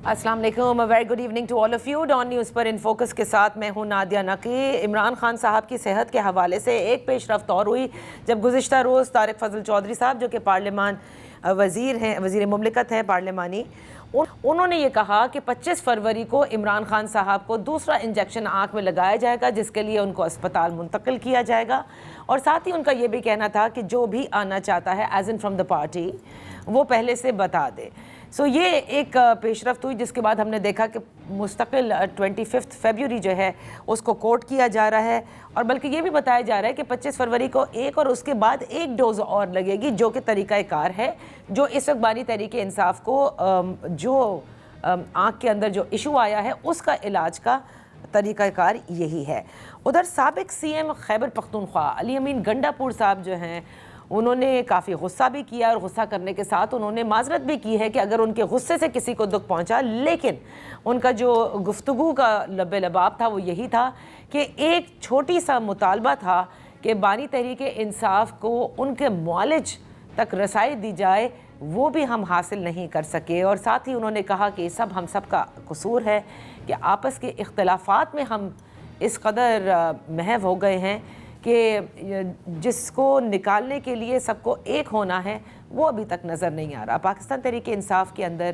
السلام علیکم، very good evening to all of you. Dawn news پر ان فوکس کے ساتھ میں ہوں نادیہ نقی. عمران خان صاحب کی صحت کے حوالے سے ایک پیش رفت اور ہوئی جب گزشتہ روز طارق فضل چودھری صاحب جو کہ پارلیمان وزیر ہیں، وزیر مملکت ہیں پارلیمانی، انہوں نے یہ کہا کہ 25 فروری کو عمران خان صاحب کو دوسرا انجیکشن آنکھ میں لگایا جائے گا جس کے لیے ان کو اسپتال منتقل کیا جائے گا. اور ساتھ ہی ان کا یہ بھی کہنا تھا کہ جو بھی آنا چاہتا ہے as in from the party وہ پہلے سے بتا دے. سو یہ ایک پیش رفت ہوئی جس کے بعد ہم نے دیکھا کہ مستقل 25 فیبروری جو ہے اس کو کوٹ کیا جا رہا ہے، اور بلکہ یہ بھی بتایا جا رہا ہے کہ 25 فروری کو ایک اور اس کے بعد ایک ڈوز اور لگے گی، جو کہ طریقہ کار ہے جو اس وقت بانی تحریک انصاف کو جو آنکھ کے اندر جو ایشو آیا ہے اس کا علاج کا طریقہ کار یہی ہے. ادھر سابق سی ایم خیبر پختونخوا علی امین گنڈاپور صاحب جو ہیں انہوں نے کافی غصہ بھی کیا، اور غصہ کرنے کے ساتھ انہوں نے معذرت بھی کی ہے کہ اگر ان کے غصے سے کسی کو دکھ پہنچا، لیکن ان کا جو گفتگو کا لب لباب تھا وہ یہی تھا کہ ایک چھوٹی سا مطالبہ تھا کہ بانی تحریک انصاف کو ان کے معالج تک رسائی دی جائے، وہ بھی ہم حاصل نہیں کر سکے. اور ساتھ ہی انہوں نے کہا کہ سب ہم سب کا قصور ہے کہ آپس کے اختلافات میں ہم اس قدر محو ہو گئے ہیں کہ جس کو نکالنے کے لیے سب کو ایک ہونا ہے وہ ابھی تک نظر نہیں آ رہا. پاکستان تحریک انصاف کے اندر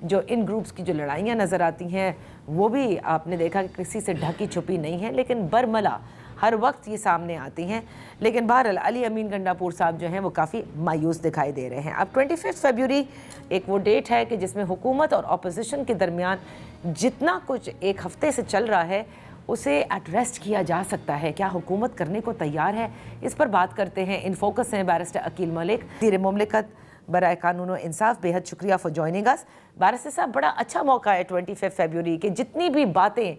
جو ان گروپس کی جو لڑائیاں نظر آتی ہیں وہ بھی آپ نے دیکھا کہ کسی سے ڈھکی چھپی نہیں ہیں، لیکن برملا ہر وقت یہ سامنے آتی ہیں. لیکن بہرحال علی امین گنڈاپور صاحب جو ہیں وہ کافی مایوس دکھائی دے رہے ہیں. اب 25 فیبروری ایک وہ ڈیٹ ہے کہ جس میں حکومت اور اپوزیشن کے درمیان جتنا کچھ ایک ہفتے سے چل رہا ہے اسے ایڈریس کیا جا سکتا ہے. کیا حکومت کرنے کو تیار ہے؟ اس پر بات کرتے ہیں. ان فوکس ہیں بیرسٹر عقیل ملک، وزیر مملکت برائے قانون و انصاف. بے حد شکریہ فار جوائننگ اس. بیرسٹر صاحب، بڑا اچھا موقع ہے 25 فیبروری کہ جتنی بھی باتیں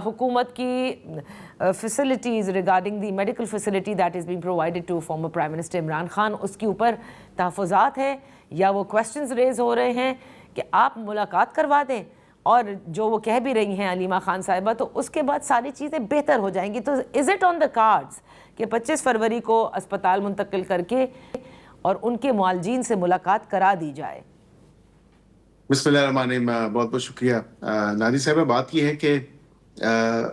حکومت کی facilities regarding the medical facility that is being provided to former prime minister Imran Khan, اس کے اوپر تحفظات ہیں یا وہ کویسچنز ریز ہو رہے ہیں کہ آپ ملاقات کروا دیں، اور جو وہ کہہ بھی رہی ہیں علیمہ خان صاحبہ، تو اس کے بعد ساری چیزیں بہتر ہو جائیں گی. تو is it on the cards کہ 25 فروری کو اسپتال منتقل کر کے اور ان کے معالجین سے ملاقات کرا دی جائے؟ بسم اللہ الرحمن الرحیم. بہت بہت شکریہ نادی صاحبہ. بات یہ ہے کہ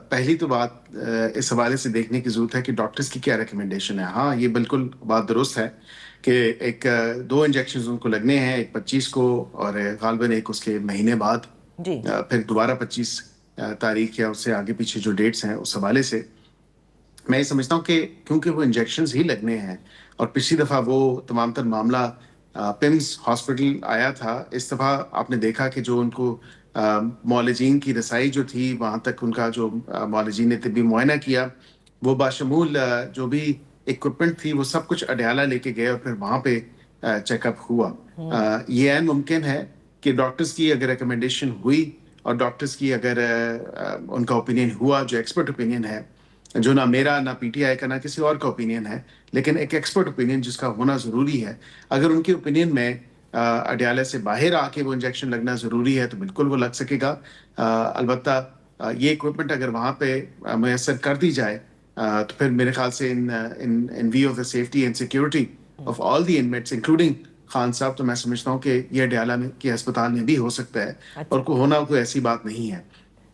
پہلی تو بات اس حوالے سے دیکھنے کی ضرورت ہے کہ ڈاکٹرز کی کیا ریکمنڈیشن ہے. ہاں، یہ بالکل بات درست ہے کہ ایک 2 انجیکشنز ان کو لگنے ہیں، ایک 25 کو اور غالباً ایک اس کے مہینے بعد، پھر دوبارہ 25 تاریخ یا اس سے آگے پیچھے جو ڈیٹس ہیں اس حوالے سے میں یہ سمجھتا ہوں کہ کیونکہ وہ انجیکشنز ہی لگنے ہیں، اور پچھلی دفعہ وہ تمام تر معاملہ پمز ہاسپٹل آیا تھا، اس دفعہ آپ نے دیکھا کہ جو ان کو معالجین کی رسائی جو تھی وہاں تک، ان کا جو معالجین نے طبی معائنہ کیا، وہ باشمول جو بھی اکوپمنٹ تھی وہ سب کچھ اڈیالہ لے کے گئے اور پھر وہاں پہ چیک اپ ہوا. یہ عین ممکن ہے کہ ڈاکٹرز کی اگر ریکمنڈیشن ہوئی اور ڈاکٹرز کی اگر ان کا اوپینین ہوا، جو ایکسپرٹ اوپینین ہے، جو نہ میرا نہ پی ٹی آئی کا نہ کسی اور کا اوپینین ہے، لیکن ایک ایکسپرٹ اوپینین جس کا ہونا ضروری ہے، اگر ان کے اوپینین میں اڈیالہ سے باہر آ کے وہ انجیکشن لگنا ضروری ہے تو بالکل وہ لگ سکے گا. البتہ یہ اکوپمنٹ اگر وہاں پہ میسر کر دی جائے تو پھر میرے خیال سے in view of the safety and security of all the inmates including Khan Sahib, تو میں سمجھتا ہوں کہ یہ اڈیالہ کے ہسپتال میں بھی ہو سکتا ہے، اور ہونا کوئی ایسی بات نہیں ہے.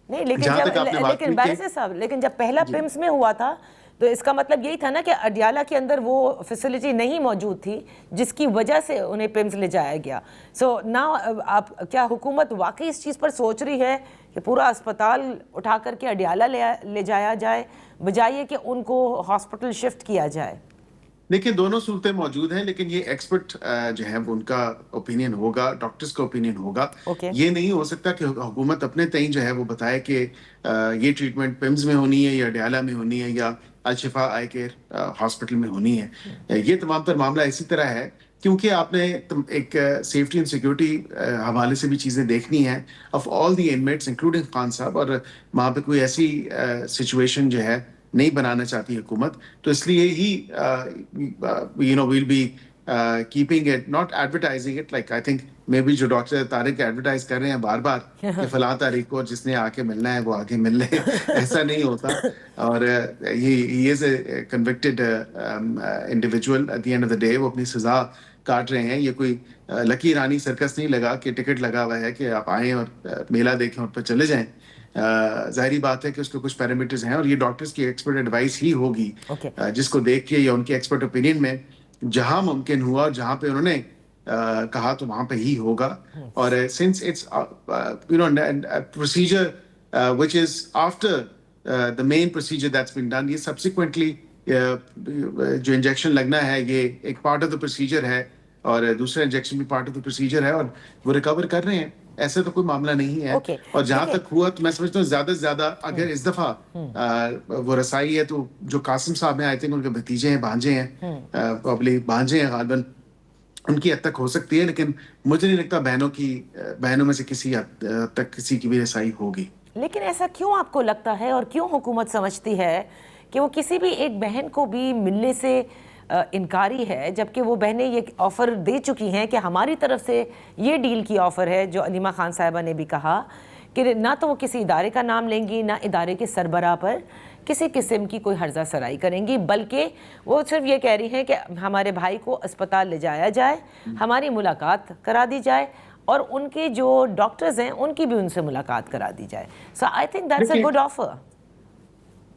نہیں، لیکن بیرسٹر صاحب، لیکن جب پہلا پمس میں ہوا تھا تو اس کا مطلب یہی تھا نا کہ اڈیالہ کے اندر وہ فیسلٹی نہیں موجود تھی جس کی وجہ سے انہیں پمس لے جایا گیا. سو نا آپ کیا حکومت واقعی اس چیز پر سوچ رہی ہے کہ پورا اسپتال اٹھا کر کے اڈیالہ لے جایا جائے بجائے کہ ان کو ہاسپٹل شفٹ کیا جائے؟ دیکھیں، دونوں صورتیں موجود ہیں، لیکن یہ ایکسپرٹ جو ہے ان کا اوپینین ہوگا، ڈاکٹرز کا اوپینین ہوگا. یہ نہیں ہو سکتا کہ حکومت اپنے تئیں جو ہے وہ بتائے کہ یہ ٹریٹمنٹ پمز میں ہونی ہے یا اڈیالہ میں ہونی ہے یا الشفا آئی کیئر ہاسپٹل میں ہونی ہے. یہ تمام تر معاملہ اسی طرح ہے کیونکہ آپ نے ایک سیفٹی اینڈ سیکورٹی حوالے سے بھی چیزیں دیکھنی ہیں of all the inmates including Khan صاحب، اور وہاں پہ کوئی ایسی سچویشن جو ہے نہیں بنانا چاہتی حکومت. تو اس لیے ہی we'll be keeping it, not advertising it. Like I think maybe جو ڈاکٹر طارق ایڈورٹائز کر رہے ہیں بار بار کہ فلاں تاریخ کو جس نے آ کے ملنا ہے وہ آ کے مل لے، ایسا نہیں ہوتا. اور he is a convicted individual at the end of the day. وہ اپنی سزا کاٹ رہے ہیں. یہ کوئی لکی رانی سرکس نہیں لگا کہ ٹکٹ لگا ہوا ہے کہ آپ آئیں اور میلہ دیکھیں اور پھر چلے جائیں. ظاہری بات ہے کہ اس کے کچھ پیرامیٹرز ہیں اور یہ ڈاکٹرز کی ایکسپرٹ ایڈوائس ہی ہوگی جس کو دیکھ کے یا ان کی ایکسپرٹ اوپینین میں جہاں ممکن ہوا اور جہاں پہ انہوں نے کہا تو وہاں پہ ہی ہوگا. اور since its procedure which is after the main procedure that's been done, یہ subsequently جو انجیکشن لگنا ہے یہ ایک پارٹ آف دا پروسیجر ہے اور دوسرا انجیکشن بھی پارٹ آف دا پروسیجر ہے اور وہ ریکور کر رہے ہیں. ایسا تو کوئی معاملہ نہیں ہے. اور جہاں تک ہوا تو میں سمجھتا ہوں زیادہ سے زیادہ اگر اس دفعہ وہ رسائی ہے تو جو قاسم صاحب ہیں آئی تھنک ان کے بھتیجے ہیں بھانجے ہیں پرابلی بھانجے ہیں غالباً ان کی حد تک ہو سکتی ہے لیکن مجھے نہیں لگتا بہنوں میں سے کسی حد تک کسی کی بھی رسائی ہوگی. لیکن ایسا کیوں آپ کو لگتا ہے اور کیوں حکومت سمجھتی ہے کہ وہ کسی بھی ایک بہن کو بھی ملنے سے انکاری ہے جبکہ وہ بہنیں یہ آفر دے چکی ہیں کہ ہماری طرف سے یہ ڈیل کی آفر ہے جو علیمہ خان صاحبہ نے بھی کہا کہ نہ تو وہ کسی ادارے کا نام لیں گی نہ ادارے کے سربراہ پر کسی قسم کی کوئی ہرزہ سرائی کریں گی بلکہ وہ صرف یہ کہہ رہی ہیں کہ ہمارے بھائی کو اسپتال لے جایا جائے ہماری ملاقات کرا دی جائے اور ان کے جو ڈاکٹرز ہیں ان کی بھی ان سے ملاقات کرا دی جائے. So I think that's a good offer.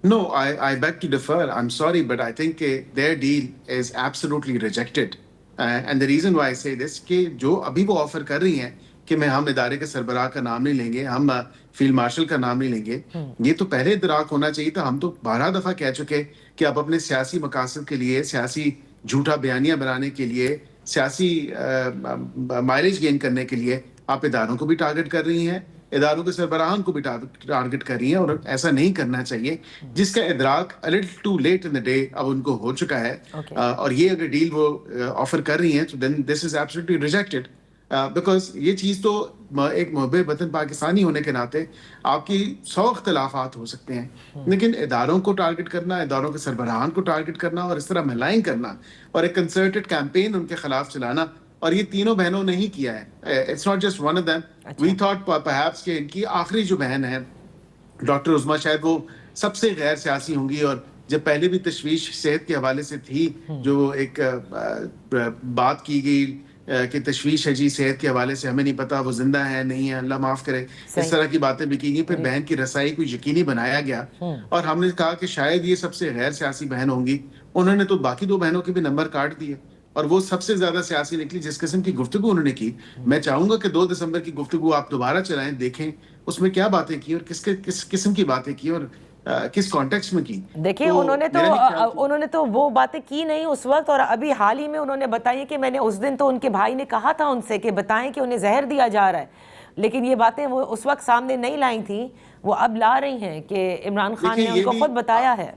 No, I beg to differ. I'm sorry, but I think their deal is absolutely rejected. And the reason why I say this کہ جو ابھی وہ آفر کر رہی ہیں کہ ہم ادارے کے سربراہ کا نام نہیں لیں گے ہم فیلڈ مارشل کا نام نہیں لیں گے یہ تو پہلے ادراک ہونا چاہیے تھا. ہم تو 12 دفعہ کہہ چکے کہ آپ اپنے سیاسی مقاصد کے لیے سیاسی جھوٹا بیانیہ بنانے کے لیے سیاسی مائلیج گین کرنے کے لیے آپ اداروں کو بھی ٹارگٹ کر رہی ہیں اداروں کے سربراہان کو بھی ٹارگٹ کر رہی ہیں اور ایسا نہیں کرنا چاہیے جس کا ادراک a little too late in the day اب ان کو ہو چکا ہے. اور یہ اگر ڈیل وہ آفر کر رہی ہیں تو then this is absolutely rejected. Because یہ چیز تو ایک محب وطن پاکستانی ہونے کے ناطے آپ کی 100 اختلافات ہو سکتے ہیں لیکن اداروں کو ٹارگٹ کرنا اداروں کے سربراہان کو ٹارگٹ کرنا اور اس طرح ملائن کرنا اور ایک کنسرٹڈ کیمپین ان کے خلاف چلانا اور یہ تینوں بہنوں نے ہی کیا ہے. It's not just one of them. We thought perhaps کہ ان کی آخری جو بہن ہے ڈاکٹر عظمیٰ شاید وہ سب سے غیر سیاسی ہوں گی اور جب پہلے بھی تشویش صحت کے حوالے سے تھی جو ایک بات کی گئی کہ تشویش ہے جی صحت کے حوالے سے ہمیں نہیں پتا وہ زندہ ہے نہیں ہے اللہ معاف کرے اس طرح کی باتیں بھی کی گئی پھر بہن کی رسائی کو یقینی بنایا گیا اور ہم نے کہا کہ شاید یہ سب سے غیر سیاسی بہن ہوں گی. انہوں نے تو باقی 2 بہنوں کے بھی نمبر کاٹ دیے اور وہ سب سے زیادہ سیاسی نکلی جس قسم کی گفتگو انہوں نے کی. میں چاہوں گا کہ 2 دسمبر کی گفتگو آپ دوبارہ چلائیں دیکھیں اس میں کیا باتیں کی اور کس قسم کی باتیں کی اور کس کانٹیکسٹ میں کی. دیکھیں انہوں نے تو وہ باتیں کی نہیں اس وقت اور ابھی حال ہی میں انہوں نے بتائی کہ میں نے اس دن تو ان کے بھائی نے کہا تھا ان سے کہ بتائیں کہ انہیں زہر دیا جا رہا ہے لیکن یہ باتیں وہ اس وقت سامنے نہیں لائی تھیں وہ اب لا رہی ہیں کہ عمران خان نے ان کو خود بتایا ہے.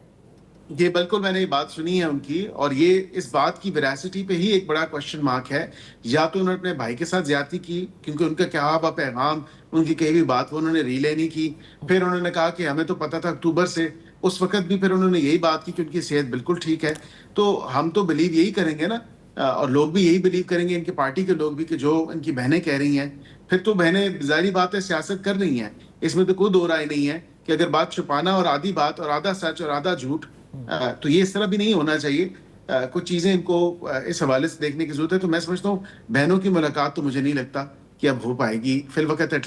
یہ بالکل میں نے یہ بات سنی ہے ان کی اور یہ اس بات کی ویراسٹی پہ ہی ایک بڑا کوشچن مارک ہے. یا تو انہوں نے اپنے بھائی کے ساتھ زیادتی کی کیونکہ ان کا کیا ہوا پیغام ان کی کئی بھی بات وہ انہوں نے ریلے نہیں کی. پھر انہوں نے کہا کہ ہمیں تو پتا تھا اکتوبر سے اس وقت بھی پھر انہوں نے یہی بات کی کہ ان کی صحت بالکل ٹھیک ہے. تو ہم تو بلیو یہی کریں گے نا اور لوگ بھی یہی بلیو کریں گے ان کی پارٹی کے لوگ بھی کہ جو ان کی بہنیں کہہ رہی ہیں. پھر تو بہنیں ظاہری بات ہے سیاست کر رہی ہیں اس میں تو کوئی دو رائے نہیں ہے کہ اگر بات چھپانا اور آدھی بات اور آدھا سچ اور آدھا جھوٹ تو یہ اس طرح بھی نہیں ہونا چاہیے. کچھ چیزیں ان کو اس حوالے سے دیکھنے کی ضرورت ہے. تو میں سمجھتا ہوں بہنوں کی ملاقات تو مجھے نہیں لگتا کہ اب ہو پائے گی فی الوقت ایٹ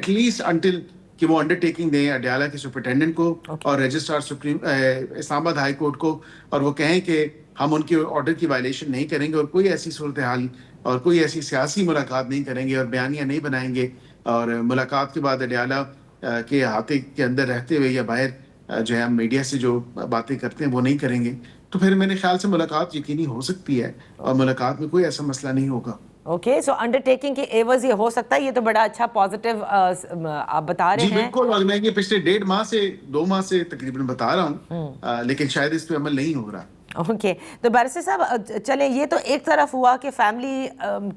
لیسٹ انٹل کہ وہ انڈر ٹیکنگ دیں اڈیالہ کے سپرنٹینڈنٹ کو اور رجسٹرار سپریم اسلام آباد ہائی کورٹ کو اور وہ کہیں کہ ہم ان کے آرڈر کی وائلیشن نہیں کریں گے اور کوئی ایسی صورتحال اور کوئی ایسی سیاسی ملاقات نہیں کریں گے اور بیانیہ نہیں بنائیں گے اور ملاقات کے بعد اڈیالہ کے احاطے کے اندر رہتے ہوئے یا باہر جو ہے ہم میڈیا سے جو باتیں کرتے ہیں وہ نہیں کریں گے تو پھر میرے خیال سے ملاقات یقینی ہو سکتی ہے اور ملاقات میں کوئی ایسا مسئلہ نہیں ہوگا. اوکے سو انڈر ٹیکنگ کے ایوز یہ ہو سکتا ہے. یہ تو بڑا اچھا پازیٹیو آپ بتا رہے ہیں. جی بالکل اور میں یہ پچھلے 1.5 ماہ سے 2 ماہ سے تقریباً بتا رہا ہوں لیکن شاید اس پہ عمل نہیں ہو رہا. اوکے تو بیرسٹر صاحب چلیں یہ تو ایک طرف ہوا کہ فیملی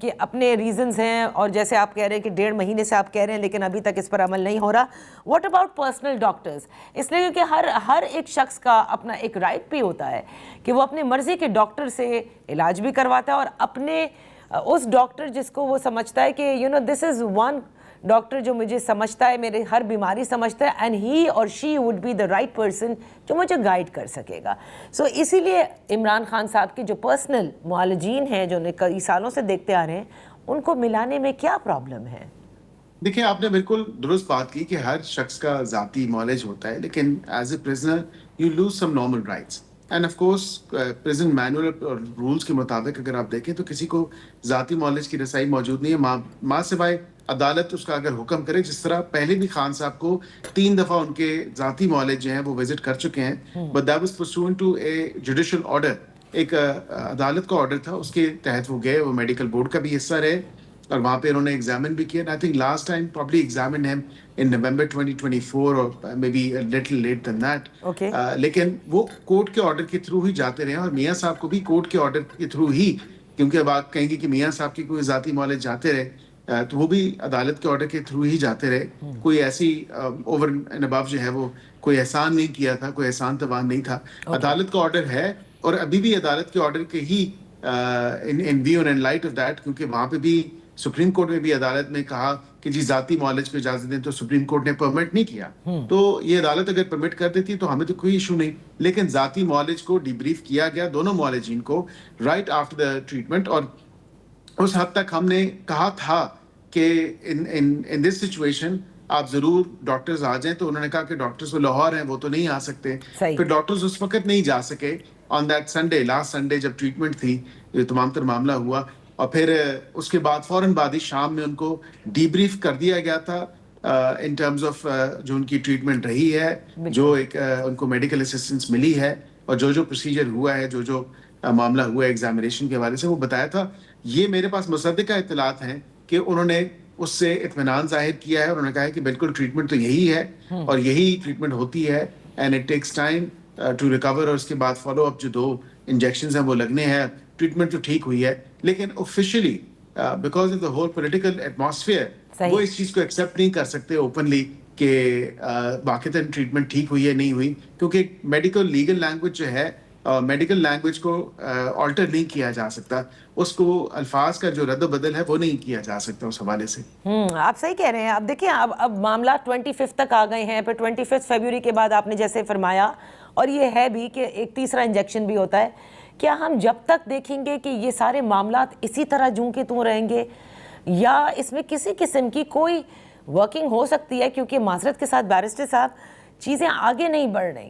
کے اپنے ریزنز ہیں اور جیسے آپ کہہ رہے ہیں کہ 1.5 مہینے سے آپ کہہ رہے ہیں لیکن ابھی تک اس پر عمل نہیں ہو رہا. What about personal doctors? اس لیے کیونکہ ہر ایک شخص کا اپنا ایک رائٹ بھی ہوتا ہے کہ وہ اپنے مرضی کے ڈاکٹر سے علاج بھی کرواتا ہے اور اپنے اس ڈاکٹر جس کو وہ سمجھتا ہے کہ دس از ون ڈاکٹر جو مجھے سمجھتا ہے, میرے ہر بیماری سمجھتا ہے, اینڈ ہی اور she would be the right person جو مجھے گائیڈ کر سکے گا. سو اسی لیے عمران خان صاحب کے جو پرسنل معالجین ہیں جو کئی سالوں سے دیکھتے آ رہے ہیں, ان کو ملانے میں کیا پرابلم ہے؟ دیکھیں, آپ نے بالکل درست بات کی کہ ہر شخص کا ذاتی معالج ہوتا ہے, لیکن as a prisoner you lose some normal rights. And of course person manual اور رولس کے مطابق اگر آپ دیکھیں تو کسی کو ذاتی معالج کی رسائی موجود نہیں ہے, ماں سوائے عدالت اس کا اگر حکم کرے. جس طرح پہلے بھی خان صاحب کو 3 دفعہ ان کے ذاتی معالج جو ہیں وہ وزٹ کر چکے ہیں, but that was pursuant to a judicial order. ایک عدالت کا آرڈر تھا, اس کے تحت وہ گئے, وہ میڈیکل بورڈ کا بھی حصہ رہے اور وہاں پہ انہوں نے ایگزامن بھی کیا. I think last time probably examine him in November 2024 اور maybe little late than that. لیکن وہ کورٹ کے آرڈر کے تھرو ہی جاتے رہے, اور میاں صاحب کو بھی کورٹ کے آرڈر کے تھرو ہی, کیونکہ اب آپ کہیں گے کہ میاں صاحب کی کوئی ذاتی معالج جاتے رہے, تو وہ بھی عدالت کے آرڈر کے تھرو ہی جاتے رہے. کوئی ایسی اوور اینڈ ابو جو ہے وہ کوئی احسان نہیں کیا تھا, کوئی احسان توان نہیں تھا. عدالت کا آرڈر ہے اور ابھی بھی عدالت کے آرڈر کے ہی in view and light of that, کیونکہ وہاں پہ بھی سپریم کورٹ میں بھی عدالت نے کہا کہ جی ذاتی معالج کو اجازت دیں, تو سپریم کورٹ نے پرمٹ نہیں کیا. تو یہ عدالت اگر پرمٹ کر دیتی تو ہمیں تو کوئی ایشو نہیں, لیکن ذاتی معالج کو ڈی بریف کیا گیا دونوں معالجین کو رائٹ آفٹر دا ٹریٹمنٹ. اور اس حد تک ہم نے کہا تھا کہ ان دس سچویشن آپ ضرور ڈاکٹرز آ جائیں, تو انہوں نے کہا کہ ڈاکٹرز وہ لاہور ہیں, وہ تو نہیں آ سکتے. پھر ڈاکٹرز اس وقت نہیں جا سکے on that Sunday, last Sunday جب ٹریٹمنٹ تھی, یہ تمام تر معاملہ ہوا. اور پھر اس کے بعد فوراً بعد ہی شام میں ان کو ڈی بریف کر دیا گیا تھا ان ٹرمز آف جو ان کی ٹریٹمنٹ رہی ہے, جو ایک ان کو میڈیکل اسسٹنس ملی ہے, اور جو پروسیجر ہوا ہے, جو معاملہ ہوا ہے ایگزامینیشن کے حوالے سے, وہ بتایا تھا. یہ میرے پاس مصدقہ اطلاعات ہیں کہ انہوں نے اس سے اطمینان ظاہر کیا ہے, اور انہوں نے کہا ہے کہ بالکل ٹریٹمنٹ تو یہی ہے اور یہی ٹریٹمنٹ ہوتی ہے, and it takes time to recover. اور اس کے بعد فالو اپ جو 2 انجیکشنز ہیں وہ لگنے ہیں. ٹریٹمنٹ تو ٹھیک ہوئی ہے, لیکن officially because of the whole political atmosphere وہ اس چیز کو ایکسیپٹ نہیں کر سکتے اوپنلی کہ واقعتاً ٹریٹمنٹ ٹھیک ہوئی ہے نہیں ہوئی, کیونکہ میڈیکل لیگل لینگویج جو ہے, میڈیکل لینگویج کو آلٹر نہیں کیا جا سکتا, اس کو الفاظ کا جو رد و بدل ہے وہ نہیں کیا جا سکتا اس حوالے سے. آپ صحیح کہہ رہے ہیں. اب دیکھیں, اب معاملہ 25 تک آ گئے ہیں, پھر 25 فیبروری کے بعد آپ نے جیسے فرمایا, اور یہ ہے بھی کہ ایک تیسرا انجیکشن بھی ہوتا ہے. کیا ہم جب تک دیکھیں گے کہ یہ سارے معاملات اسی طرح جوں کے توں رہیں گے, یا اس میں کسی قسم کی کوئی ورکنگ ہو سکتی ہے؟ کیونکہ معذرت کے ساتھ بیرسٹر صاحب, چیزیں آگے نہیں بڑھ رہی,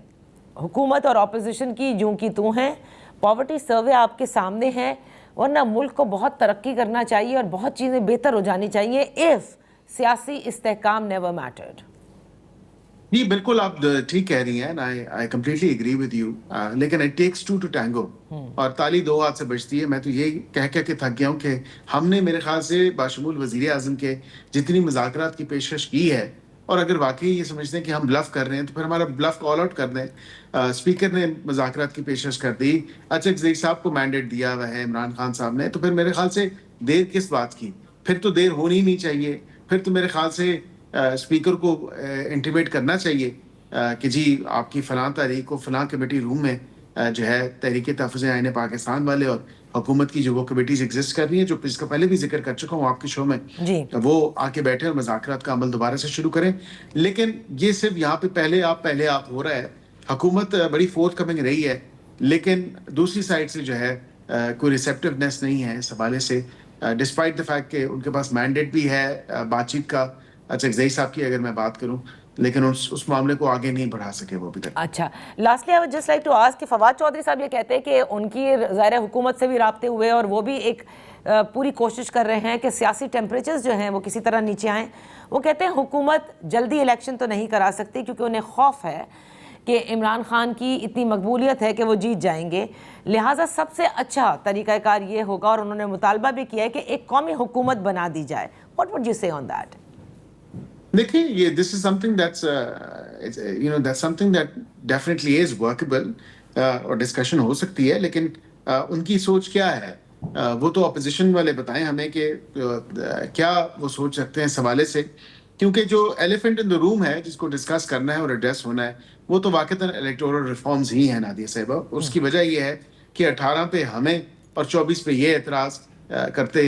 حکومت اور اپوزیشن کی جوں کی توں ہیں, پاورٹی سروے آپ کے سامنے ہے, ورنہ ملک کو بہت ترقی کرنا چاہیے اور بہت چیزیں بہتر ہو جانی چاہیے if سیاسی استحکام نیور میٹرڈ. جی بالکل, آپ ٹھیک کہہ رہی ہیں, I completely agree with you, لیکن it takes 2 to tango, اور تالی 2 ہاتھ سے بجتی ہے. میں تو یہ کہہ کے تھک گیا ہوں کہ ہم نے میرے خیال سے باشمول وزیر اعظم کے جتنی مذاکرات کی پیشکش کی ہے, اور اگر واقعی یہ سمجھتے ہیں کہ ہم بلف کر رہے ہیں تو پھر ہمارا بلف کال آؤٹ کر دیں. اسپیکر نے مذاکرات کی پیشکش کر دی, اچک زئی صاحب کو مینڈیٹ دیا ہوا ہے عمران خان صاحب نے, تو پھر میرے خیال سے دیر کس بات کی؟ پھر تو دیر ہونی نہیں چاہیے. پھر تو میرے خیال سے اسپیکر کو انٹیمیٹ کرنا چاہیے کہ جی آپ کی فلاں تاریخ کو فلاں کمیٹی روم میں جو ہے تحریک تحفظ آئین پاکستان والے اور حکومت کی جو وہ کمیٹیز ایگزسٹ کر رہی ہیں, جو اس کا پہلے بھی ذکر کر چکا ہوں آپ کے شو میں, وہ آ کے بیٹھے اور مذاکرات کا عمل دوبارہ سے شروع کریں. لیکن یہ صرف یہاں پہ پہلے آپ ہو رہا ہے. حکومت بڑی فورتھ کمنگ رہی ہے, لیکن دوسری سائڈ سے جو ہے کوئی ریسیپٹیونیس نہیں ہے اس حوالے سے, ڈسپائٹ دا فیکٹ کہ ان کے پاس مینڈیٹ بھی ہے بات چیت کا. اچھا زئی صاحب کی اگر میں بات کروں, لیکن اس معاملے کو آگے نہیں بڑھا سکے وہ ابھی تک. اچھا, lastly I just like to ask کہ فواد چودھری صاحب یہ کہتے ہیں کہ ان کی ظاہر حکومت سے بھی رابطے ہوئے, اور وہ بھی ایک پوری کوشش کر رہے ہیں کہ سیاسی ٹیمپریچرز جو ہیں وہ کسی طرح نیچے آئیں. وہ کہتے ہیں حکومت جلدی الیکشن تو نہیں کرا سکتی, کیونکہ انہیں خوف ہے کہ عمران خان کی اتنی مقبولیت ہے کہ وہ جیت جائیں گے, لہٰذا سب سے اچھا طریقہ کار یہ ہوگا, اور انہوں نے مطالبہ بھی کیا ہے کہ ایک قومی حکومت بنا دی جائے. واٹ وڈ یو سے آن دیٹ؟ دیکھیں, یہ this is something that's that's something that definitely is workable, اور ڈسکشن ہو سکتی ہے, لیکن ان کی سوچ کیا ہے وہ تو اپوزیشن والے بتائیں ہمیں کہ کیا وہ سوچ رکھتے ہیں اس حوالے سے. کیونکہ جو ایلیفنٹ ان دا روم ہے جس کو ڈسکس کرنا ہے اور ایڈریس ہونا ہے, وہ تو واقعتاً الیکٹورل ریفارمز ہی ہیں نادیہ صاحبہ. اس کی وجہ یہ ہے کہ 18 پہ ہمیں اور 24 پہ یہ اعتراض کرتے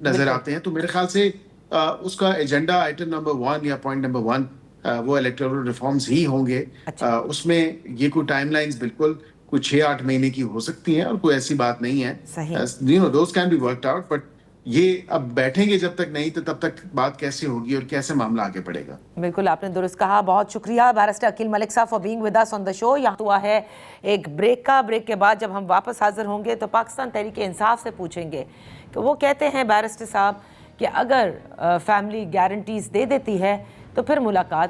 نظر آتے ہیں. تو میرے خیال سے اس کا ایجنڈا آئٹم نمبر 1 یا پوائنٹ نمبر 1 وہ الیکٹورل ریفارمز ہی ہوں گے. اس میں یہ کوئی ٹائم لائنز بالکل کوئی 6-8 مہینے کی ہو سکتی ہیں اور کوئی ایسی بات نہیں ہے. Those can be worked out, but یہ اب بیٹھیں گے جب تک نہیں تو تب تک بات کیسے ہوگی اور کیسے معاملہ آگے بڑھے گا. بالکل آپ نے درست کہا. بہت شکریہ بیرسٹر عقیل ملک صاحب فار بینگ ود اس آن دا شو. یہاں ہوا ہے ایک بریک کے بعد جب ہم واپس حاضر ہوں گے تو پاکستان تحریک انصاف سے پوچھیں گے کہ وہ کہتے ہیں بیرسٹر صاحب کہ اگر فیملی گارنٹیز دے دیتی ہے تو پھر ملاقات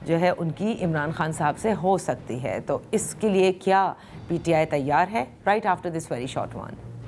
جو ہے ان کی عمران خان صاحب سے ہو سکتی ہے. تو اس کے لیے کیا پی ٹی آئی تیار ہے؟ Right after this very short one.